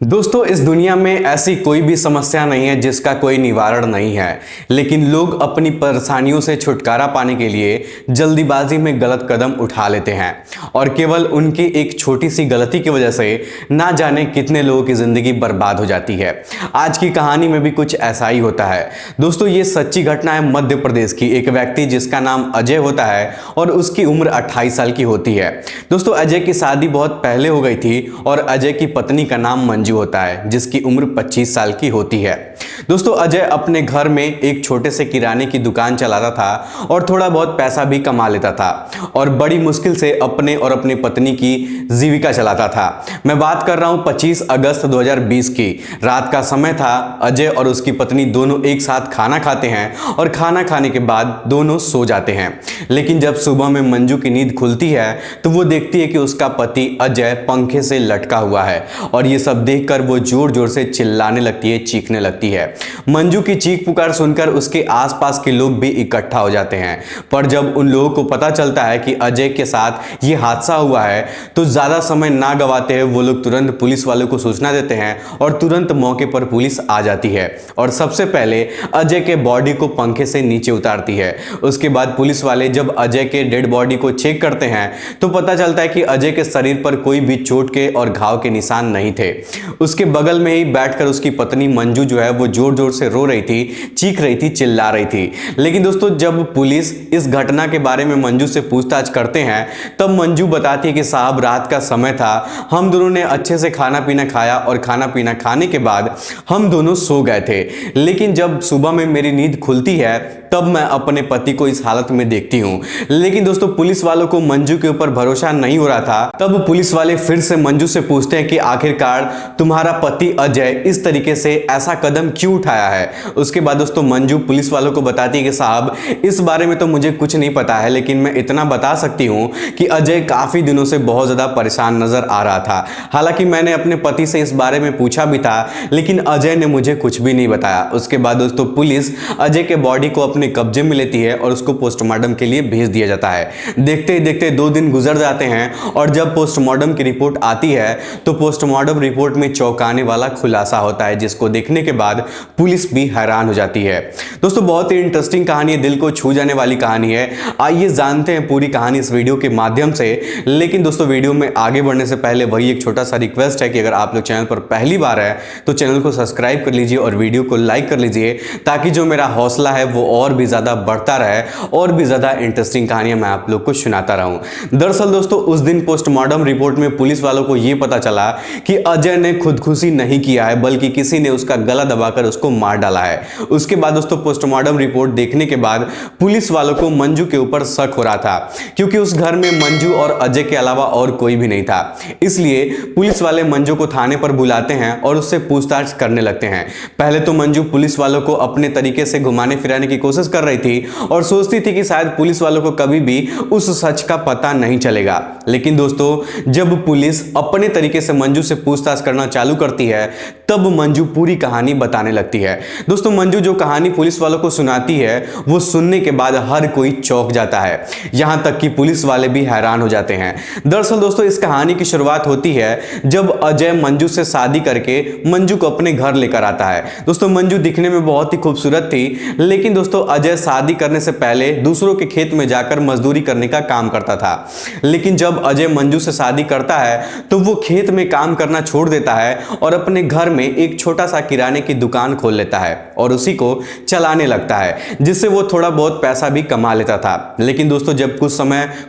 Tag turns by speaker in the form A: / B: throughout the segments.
A: दोस्तों, इस दुनिया में ऐसी कोई भी समस्या नहीं है जिसका कोई निवारण नहीं है। लेकिन लोग अपनी परेशानियों से छुटकारा पाने के लिए जल्दीबाजी में गलत कदम उठा लेते हैं और केवल उनकी एक छोटी सी गलती की वजह से ना जाने कितने लोगों की जिंदगी बर्बाद हो जाती है। आज की कहानी में भी कुछ ऐसा ही होता है। दोस्तों, ये सच्ची घटना है मध्य प्रदेश की। एक व्यक्ति जिसका नाम अजय होता है और उसकी उम्र 28 साल की होती है। दोस्तों, अजय की शादी बहुत पहले हो गई थी और अजय की पत्नी का नाम मंजू होता है जिसकी उम्र 25 साल की होती है। दोस्तों, अजय अपने घर में एक छोटे से किराने की दुकान चलाता था और थोड़ा बहुत पैसा भी कमा लेता था और बड़ी मुश्किल से अपने और अपनी पत्नी की जीविका चलाता था। मैं बात कर रहा हूं 25 अगस्त 2020 की। रात का समय था। अजय और उसकी पत्नी दोनों एक साथ खाना खाते हैं और खाना खाने के बाद दोनों सो जाते हैं। लेकिन जब सुबह में मंजू की नींद खुलती है तो वो देखती है कि उसका पति अजय पंखे से लटका हुआ है और ये सब देखकर वो जोर जोर से चिल्लाने लगती है, चीखने लगती है। मंजू की चीख पुकार सुनकर उसके आसपास के लोग भी इकट्ठा हो जाते हैं। पर जब उन लोगों को पता चलता है कि अजय के साथ ये हादसा हुआ है तो ज्यादा समय ना गवाते हुए वो लोग तुरंत पुलिस वालों को सूचना देते हैं और तुरंत मौके पर पुलिस आ जाती है और सबसे पहले अजय के बॉडी को पंखे से नीचे उतारती है। उसके बाद पुलिस वाले जब अजय के डेड बॉडी को चेक करते हैं तो पता चलता है कि अजय के शरीर पर कोई भी चोट के और घाव के निशान नहीं थे। उसके बगल में ही बैठकर उसकी पत्नी मंजू जो है वो जोर जोर से रो रही थी, चीख रही थी, चिल्ला रही थी। लेकिन दोस्तों, जब पुलिस इस घटना के बारे में मंजू से पूछताछ करते हैं तब मंजू बताती है कि साहब, रात का समय था, हम दोनों ने अच्छे से खाना पीना खाया और खाना पीना खाने के बाद हम दोनों सो गए थे। लेकिन जब सुबह में मेरी नींद खुलती है तब मैं अपने पति को इस हालत में देखती हूँ। लेकिन दोस्तों, पुलिस वालों को मंजू के ऊपर भरोसा नहीं हो रहा था। तब पुलिस वाले फिर से मंजू से पूछते हैं कि आखिरकार तुम्हारा पति अजय इस तरीके से ऐसा कदम क्यों उठाया है। उसके बाद दोस्तों, मंजू पुलिस वालों को बताती है कि साहब, इस बारे में तो मुझे कुछ नहीं पता है, लेकिन मैं इतना बता सकती हूँ कि अजय काफी दिनों से बहुत ज्यादा परेशान नजर आ रहा था। हालांकि मैंने अपने पति से इस बारे में पूछा भी था, लेकिन अजय ने मुझे कुछ भी नहीं बताया। उसके बाद दोस्तों, पुलिस अजय के बॉडी को अपने कब्जे में लेती है और उसको पोस्टमार्टम के लिए भेज दिया जाता है। देखते ही देखते 2 दिन गुजर जाते हैं और जब पोस्टमार्टम की रिपोर्ट आती है तो पोस्टमार्टम रिपोर्ट में चौंकाने वाला खुलासा होता है, जिसको देखने के बाद पुलिस भी हैरान हो जाती है। दोस्तों, बहुत ही इंटरेस्टिंग कहानी है, दिल को छू जाने वाली कहानी है। आइए जानते हैं पूरी कहानी इस वीडियो के माध्यम से। लेकिन दोस्तों, वीडियो में आगे बढ़ने से पहले वही एक छोटा सा रिक्वेस्ट है कि अगर आप लोग चैनल पर पहली बार है तो चैनल को सब्सक्राइब कर लीजिए और वीडियो को लाइक कर लीजिए, ताकि जो मेरा हौसला है वो और भी ज्यादा बढ़ता रहे और भी ज्यादा इंटरेस्टिंग कहानियां मैं आप लोग को सुनाता रहूं। दरअसल दोस्तों, उस दिन पोस्टमार्टम रिपोर्ट में पुलिस वालों को यह पता चला कि अजय ने खुदकुशी नहीं किया है, बल्कि किसी ने उसका गला दबाकर उसको मार डाला है। उसके बाद दोस्तों, पोस्टमार्टम रिपोर्ट देखने के बाद पुलिस वालों को मंजू के ऊपर शक हो रहा था, क्योंकि उस घर में मंजू और अजय के अलावा और कोई भी नहीं था। इसलिए पुलिस वाले मंजू को थाने पर बुलाते हैं और उससे पूछताछ करने लगते हैं। पहले तो मंजू पुलिस वालों को अपने तरीके से घुमाने फिराने की कोशिश कर रही थी और सोचती थी कि शायद पुलिस वालों को कभी भी उस सच का पता नहीं चलेगा। लेकिन दोस्तों, जब पुलिस अपने तरीके से मंजू से पूछताछ करना चालू करती है तब मंजू पूरी कहानी बताने लगती है। दोस्तों, मंजू जो कहानी पुलिस वालों को सुनाती है वो सुनने के बाद हर कोई चौंक जाता है, यहां तक कि पुलिस वाले भी हैरान हो जाते हैं। दरअसल दोस्तों, इस कहानी की शुरुआत होती है जब अजय मंजू से शादी करके मंजू को अपने घर लेकर आता है। दोस्तों, मंजू दिखने में बहुत ही खूबसूरत थी, लेकिन दोस्तों, अजय शादी करने से पहले दूसरों के खेत में जाकर मजदूरी करने का काम करता था। लेकिन जब अजय मंजू से शादी करता है तो वो खेत में काम करना छोड़ देता है और अपने घर में एक छोटा सा किराने की दुकान खोल लेता है और उसी को चलाने लगता है, जिससे वो थोड़ा बहुत पैसा भी कमा लेता था। लेकिन दोस्तों, जब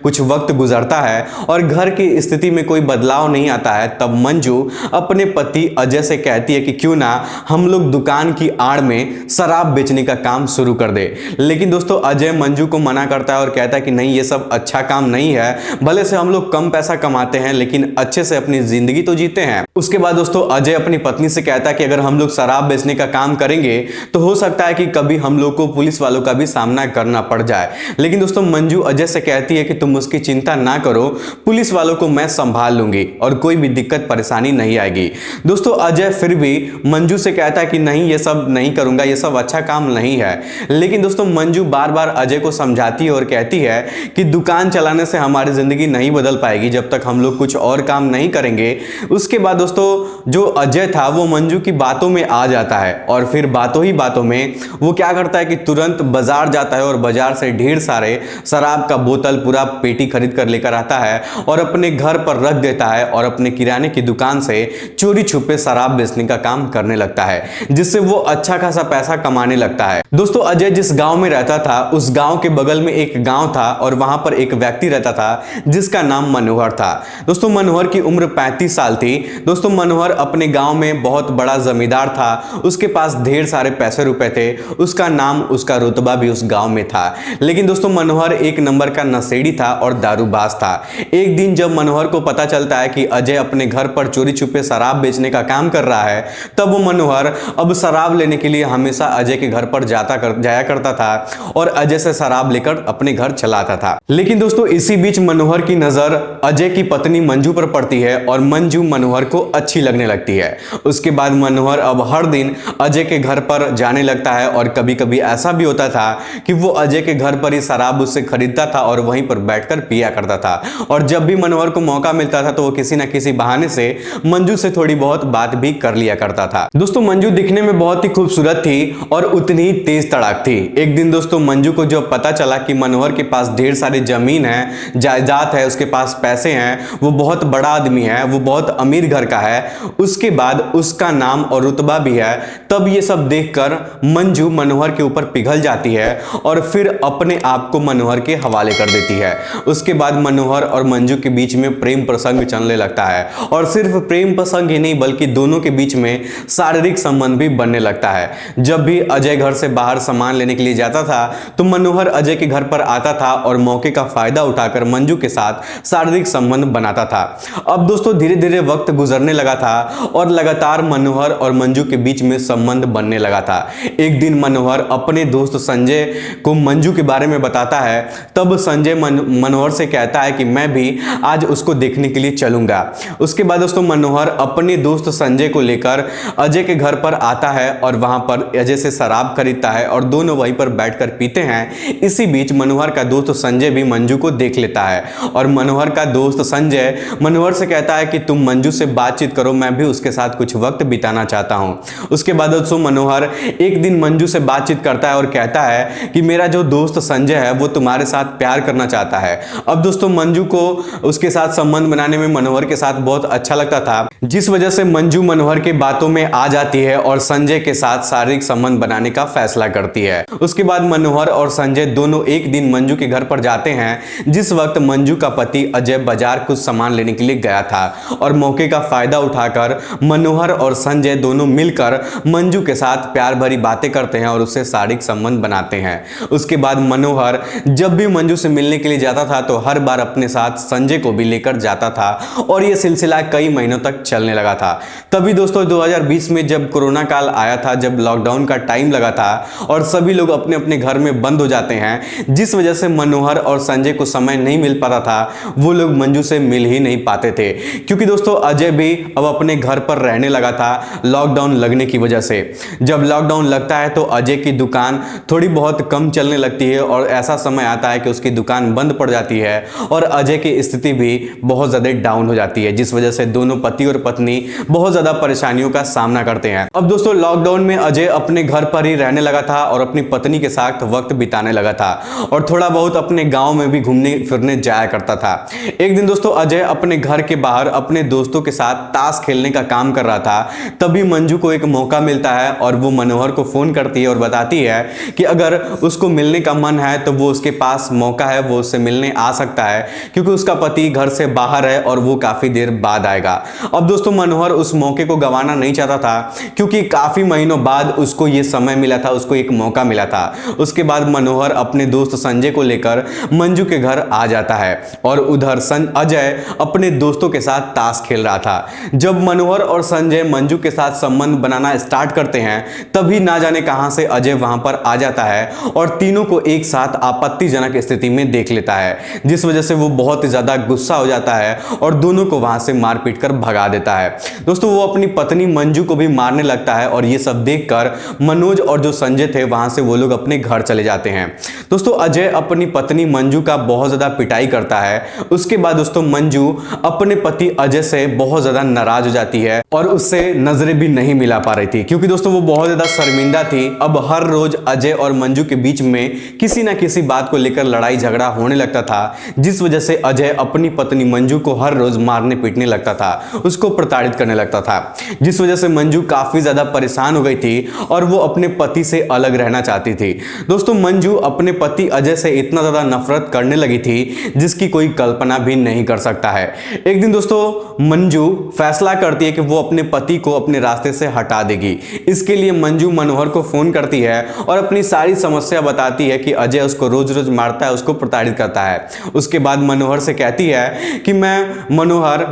A: कुछ वक्त गुजरता है और घर की स्थिति में कोई बदलाव नहीं आता है, तब मंजू अपने पति अजय से कहती है कि क्यों ना हम लोग दुकान की आड़ में शराब बेचने का काम शुरू कर दे। लेकिन दोस्तों, अजय मंजू को मना करता है और कहता है कि नहीं, ये सब अच्छा काम नहीं है, भले से हम लोग कम पैसा कमाते हैं लेकिन अच्छे से अपनी जिंदगी तो जीते हैं। उसके बाद दोस्तों, अजय अपनी पत्नी से से कहता है कि अगर हम लोग शराब बेचने का काम करेंगे तो हो सकता है कि कभी हम लोग को पुलिस वालों का भी सामना करना पड़ जाए। लेकिन दोस्तों मंजू अजय से कहती है कि तुम उसकी चिंता ना करो, पुलिस वालों को मैं संभाल लूंगी और कोई भी दिक्कत परेशानी नहीं आएगी। दोस्तों अजय फिर भी मंजू से कहता है कि नहीं, ये सब नहीं करूंगा, ये सब अच्छा काम नहीं है। लेकिन दोस्तों मंजू बार बार अजय को समझाती है और कहती है कि दुकान चलाने से हमारी जिंदगी नहीं बदल पाएगी जब तक हम लोग कुछ और काम नहीं करेंगे। उसके बाद दोस्तों जो अजय था वो मंजू की बातों में आ जाता है और फिर बातों ही बातों में वो क्या करता है कि तुरंत बाजार जाता है और बाजार से ढेर सारे शराब का बोतल पूरा पेटी खरीद कर लेकर आता है और अपने घर पर रख देता है और अपने किराने की दुकान से चोरी छुपे शराब बेचने का काम करने लगता है, जिससे वो अच्छा खासा पैसा कमाने लगता है। दोस्तों अजय जिस गांव में रहता था उस गांव के बगल में एक गांव था और वहां पर एक व्यक्ति रहता था जिसका नाम मनोहर था। दोस्तों मनोहर की उम्र 35 साल थी। दोस्तों मनोहर अपने गांव में बहुत बड़ा जमींदार था, उसके पास ढेर सारे पैसे रुपए थे, उसका नाम उसका रुतबा भी उस गांव में था। लेकिन दोस्तों मनोहर एक नंबर का नशेड़ी था और दारूबाज था। एक दिन जब मनोहर को पता चलता है कि अजय अपने घर पर चोरी छुपे शराब बेचने का काम कर रहा है, तब वो मनोहर अब शराब लेने के लिए हमेशा अजय के घर पर जाया करता था और अजय से शराब लेकर अपने घर चला आता था। लेकिन दोस्तों इसी बीच मनोहर की नजर अजय की पत्नी मंजू पर पड़ती है और मंजू मनोहर को अच्छी लगने लगती है। उसके बाद मनोहर अब हर दिन अजय के घर पर जाने लगता है और कभी कभी ऐसा भी होता था कि वो अजय के घर पर ही शराब उससे खरीदता था और वहीं पर बैठकर पिया करता था। और जब भी मनोहर को मौका मिलता था तो वो किसी ना किसी बहाने से मंजू से थोड़ी बहुत बात भी कर लिया करता था। दोस्तों मंजू दिखने में बहुत ही खूबसूरत थी और उतनी ही तेज तड़ाक थी। एक दिन दोस्तों मंजू को जब पता चला कि मनोहर के पास ढेर सारी जमीन है, जायदाद है, उसके पास पैसे हैं, वो बहुत बड़ा आदमी है, वो बहुत अमीर घर का है, उसके बाद उसका नाम और रुतबा भी है, तब ये सब देखकर मंजू मनोहर के ऊपर पिघल जाती है और फिर अपने आप को मनोहर के हवाले कर देती है। उसके बाद मनोहर और मंजू के बीच में प्रेम प्रसंग चलने लगता है और सिर्फ प्रेम प्रसंग ही नहीं बल्कि दोनों के बीच में शारीरिक संबंध भी बनने लगता है। जब भी अजय घर से बाहर सामान लेने के लिए जाता था तो मनोहर अजय के घर पर आता था और मौके का फायदा उठाकर मंजू के साथ शारीरिक संबंध बनाता था। अब दोस्तों धीरे धीरे वक्त गुजरने लगा था और लगातार मनोहर और मंजू के बीच में संबंध बनने लगा था। एक दिन मनोहर अपने दोस्त संजय को मंजू के बारे में बताता है, तब संजय मनोहर से कहता है कि मैं भी आज उसको देखने के लिए चलूंगा। उसके बाद दोस्तों मनोहर अपने दोस्त संजय को लेकर अजय के घर पर आता है और वहां पर अजय से शराब खरीदता है और दोनों वहीं पर बैठकर पीते हैं। इसी बीच मनोहर का दोस्त संजय भी मंजू को देख लेता है और मनोहर का दोस्त संजय मनोहर से कहता है कि तुम मंजू से बातचीत करो, मैं भी उसके साथ कुछ वक्त बिताना चाहता हूं। उसके बाद दोस्तों मनोहर एक दिन मंजू से बातचीत करता है और कहता है कि मेरा जो दोस्त संजय है वो तुम्हारे साथ प्यार करना चाहता है। अब दोस्तों मंजू को उसके साथ संबंध बनाने में मनोहर के साथ बहुत अच्छा लगता था, जिस वजह से मंजू मनोहर के बातों में आ जाती है और संजय के साथ शारीरिक संबंध बनाने का फैसला करती है। उसके बाद मनोहर और संजय दोनों एक दिन मंजू के घर पर जाते हैं, जिस वक्त मंजू का पति अजय बाजार कुछ सामान लेने के लिए गया था और मौके का फायदा उठाकर मनोहर और संजय दोनों मिलकर मंजू के साथ प्यार भरी बातें करते हैं और उससे शारीरिक संबंध बनाते हैं। उसके बाद मनोहर जब भी मंजू से मिलने के लिए जाता था तो हर बार अपने साथ संजय को भी लेकर जाता था और यह सिलसिला कई महीनों तक चलने लगा था। तभी दोस्तों 2020 में जब कोरोना काल आया था, जब लॉकडाउन का टाइम लगा था और सभी लोग अपने अपने घर में बंद हो जाते हैं, जिस वजह से मनोहर और संजय को समय नहीं मिल पाता था, वो लोग मंजू से मिल ही नहीं पाते थे क्योंकि दोस्तों अजय भी अब अपने घर पर रहने लगा था लॉकडाउन लगने की वजह से। जब लॉकडाउन लगता है तो अजय की दुकान थोड़ी बहुत कम चलने लगती है और ऐसा समय आता है कि उसकी दुकान बंद पड़ जाती है और अजय की स्थिति भी बहुत ज्यादा डाउन हो जाती है, जिस वजह से दोनों पति और पत्नी बहुत ज्यादा परेशानियों का सामना करते हैं। अब दोस्तों लॉकडाउन में अजय अपने घर पर ही रहने लगा था और अपनी पत्नी के साथ वक्त बिताने लगा था और थोड़ा बहुत अपने गांव में भी घूमने फिरने जाया करता था। एक दिन दोस्तों अजय अपने घर के बाहर अपने दोस्तों के साथ ताश खेलने का काम कर रहा था, तभी मंजू को एक मौका मिलता है और वो मनोहर को फोन करती है और बताती है कि अगर उसको मिलने का मन है तो वो उसके पास मौका है, वो उससे मिलने आ सकता है क्योंकि उसका पति घर से बाहर है और वो काफी देर बाद आएगा। अब दोस्तों मनोहर उस मौके को गंवाना नहीं चाहता था क्योंकि काफी महीनों बाद उसको ये समय मिला था, उसको एक मौका मिला था। उसके बाद मनोहर अपने दोस्त संजय को लेकर मंजू के घर आ जाता है और उधर अजय अपने दोस्तों के साथ ताश खेल रहा था। जब मनोहर और संजय मंजू के साथ संबंध बनाना स्टार्ट करते हैं, तभी ना जाने कहां से अजय वहां पर आ जाता है और तीनों को एक साथ आपत्तिजनक स्थिति में देख लेता है, जिस वजह से वो बहुत ही ज्यादा गुस्सा हो जाता है और दोनों को वहां से मार पीट कर भगा देता है। दोस्तों वो अपनी पत्नी मंजू को भी मारने लगता है और ये सब देखकर मनोज और जो संजय थे वहां से वो लोग अपने घर चले जाते हैं। दोस्तों अजय अपनी पत्नी मंजू का बहुत ज्यादा पिटाई करता है। उसके बाद दोस्तों मंजू अपने पति अजय से बहुत ज्यादा नाराज हो जाती है और उससे नजरें भी नहीं मिला पा रही थी, क्योंकि दोस्तों वो बहुत ज्यादा शर्मिंदा थी। अब हर रोज अजय और मंजू के बीच में किसी ना किसी बात को लेकर लड़ाई झगड़ा होने लगता था, जिस वजह से अजय अपनी पत्नी मंजू को हर रोज मारने पीटने लगता था, उसको प्रताड़ित करने लगता था, जिस वजह से मंजू काफी ज्यादा परेशान हो गई थी और वो अपने पति से अलग रहना चाहती थी। दोस्तों मंजू अपने पति अजय से इतना ज्यादा नफरत करने लगी थी जिसकी कोई कल्पना भी नहीं कर सकता है। एक दिन दोस्तों मंजू फैसला करती है कि वो अपने पति को अपने रास्ते से हटा देगी। इसके लिए मंजू मनोहर को फोन करती है और अपनी सारी समस्या बताती है कि अजय उसको रोज रोज मारता है, उसको प्रताड़ित करता है। उसके बाद मनोहर से कहती है कि मैं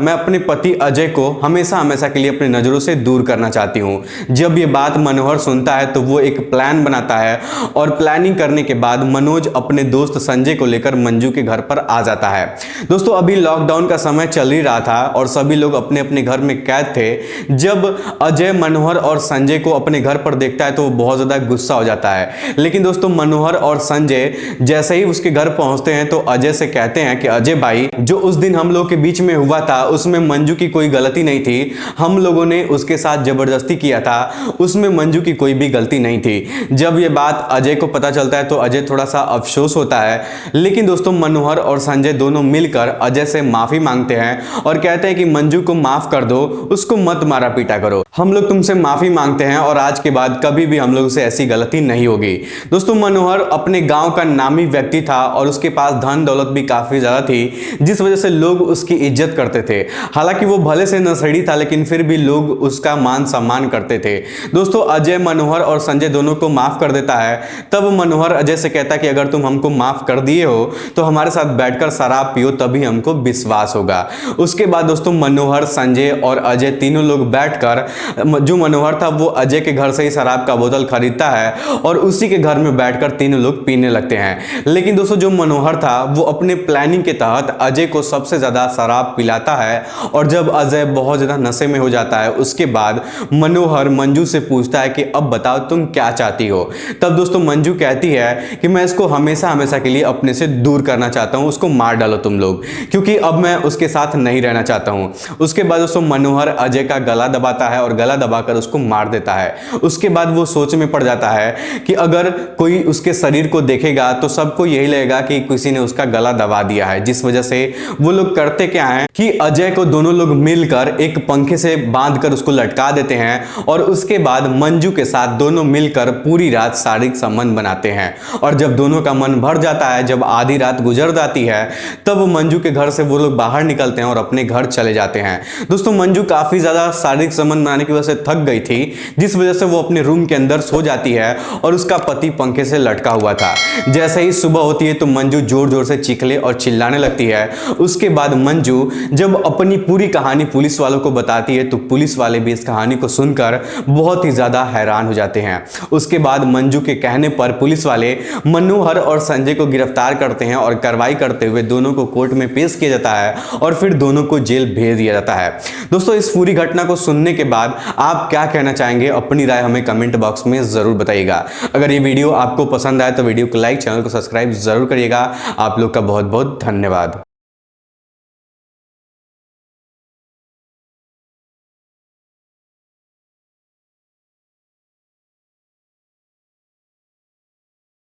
A: अपने पति अजय को हमेशा हमेशा के लिए अपनी नजरों से दूर करना चाहती हूं। जब ये बात मनोहर सुनता है तो वो एक प्लान बनाता है और प्लानिंग करने के बाद मनोज अपने दोस्त संजय को लेकर मंजू के घर पर आ जाता है। दोस्तों अभी लॉकडाउन का समय चल ही रहा था और सभी लोग अपने अपने घर में कैद थे। जब अजय मनोहर और संजय को अपने घर पर देखता है तो वो बहुत ज्यादा गुस्सा हो जाता है। लेकिन दोस्तों मनोहर और संजय जैसे ही उसके घर पहुंचते हैं तो अजय से कहते हैं कि अजय भाई, जो उस दिन हम लोग के बीच में हुआ था उसमें मंजू की कोई गलती नहीं थी, हम लोगों ने उसके साथ जबरदस्ती किया था, उसमें मंजू की कोई भी गलती नहीं थी। जब ये बात अजय को पता चलता है तो अजय थोड़ा सा अफसोस होता है। लेकिन दोस्तों मनोहर और संजय दोनों मिलकर अजय से माफी मांगते हैं और कहते हैं कि मंजू को माफ कर दो, उसको मत मारा पीटा करो, हम लोग तुमसे माफी मांगते हैं और आज के बाद कभी भी हम लोग से ऐसी गलती नहीं होगी। दोस्तों मनोहर अपने गांव का नामी व्यक्ति था और उसके पास धन दौलत भी काफी ज्यादा थी, जिस वजह से लोग उसकी इज्जत करते थे। हालांकि वो भले से नशेड़ी था लेकिन फिर भी लोग उसका मान सम्मान करते थे। दोस्तों अजय मनोहर और संजय दोनों को माफ कर देता है। तब मनोहर अजय से कहता है कि अगर तुम हमको माफ कर दिए हो तो हमारे साथ बैठकर शराब पियो, तभी हमको विश्वास होगा। उसके बाद दोस्तों मनोहर, संजय और अजय तीनों लोग बैठकर, जो मनोहर था वो अजय के घर से ही शराब का बोतल खरीदता है और उसी के घर में बैठकर तीनों लोग पीने लगते हैं। लेकिन दोस्तों जो मनोहर था वो अपने प्लानिंग के तहत अजय को सबसे ज्यादा शराब पिलाता है और जब अजय बहुत ज्यादा नशे में हो जाता है उसके बाद मनोहर मंजू से पूछता है कि अब बताओ तुम क्या चाहती हो। तब दोस्तों मंजू कहती है कि मैं इसको हमेशा हमेशा के लिए अपने से दूर करना चाहता हूं, उसको मार डालो तुम लोग, क्योंकि अब मैं उसके साथ नहीं रहना चाहता हूं। उसके बाद दोस्तों मनोहर अजय का गला दबाता है और गला दबाकर उसको मार देता है। उसके बाद वो सोच में पड़ जाता है कि अगर कोई उसके शरीर को देखेगा तो सबको यही लगेगा कि किसी ने उसका गला दबा दिया है, जिस वजह से वो लोग करते क्या है कि अजय को दोनों लोग मिलकर एक पंखे से बांधकर उसको लटका देते हैं और उसके बाद मंजू के साथ दोनों मिलकर पूरी रात शारीरिक संबंध बनाते हैं। और जब दोनों का मन भर जाता है, जब आधी रात गुजर जाती है, तब मंजू के घर से वो लोग बाहर निकलते हैं और अपने घर चले जाते हैं। दोस्तों मंजू काफी ज्यादा शारीरिक संबंध बनाने की वजह से थक गई थी, जिस वजह से वो अपने रूम के अंदर सो जाती है और उसका पति पंखे से लटका हुआ था। जैसे ही सुबह होती है तो मंजू जोर जोर से चीखने और चिल्लाने लगती है। उसके बाद मंजू जब अपनी पूरी कहानी पुलिस वालों को बताती है तो पुलिस वाले भी इस कहानी को सुनकर बहुत ही ज्यादा हैरान हो जाते हैं। उसके बाद मंजू के कहने पर पुलिस वाले मनोहर और संजय को गिरफ्तार करते हैं और कार्रवाई करते हुए दोनों को कोर्ट में पेश किया जाता है और फिर दोनों को जेल भेज दिया जाता है। दोस्तों इस पूरी घटना को सुनने के बाद आप क्या कहना चाहेंगे, अपनी राय हमें कमेंट बॉक्स में जरूर बताइएगा। अगर ये वीडियो आपको पसंद आए तो वीडियो को लाइक, चैनल को सब्सक्राइब जरूर करिएगा। आप लोग का बहुत बहुत धन्यवाद।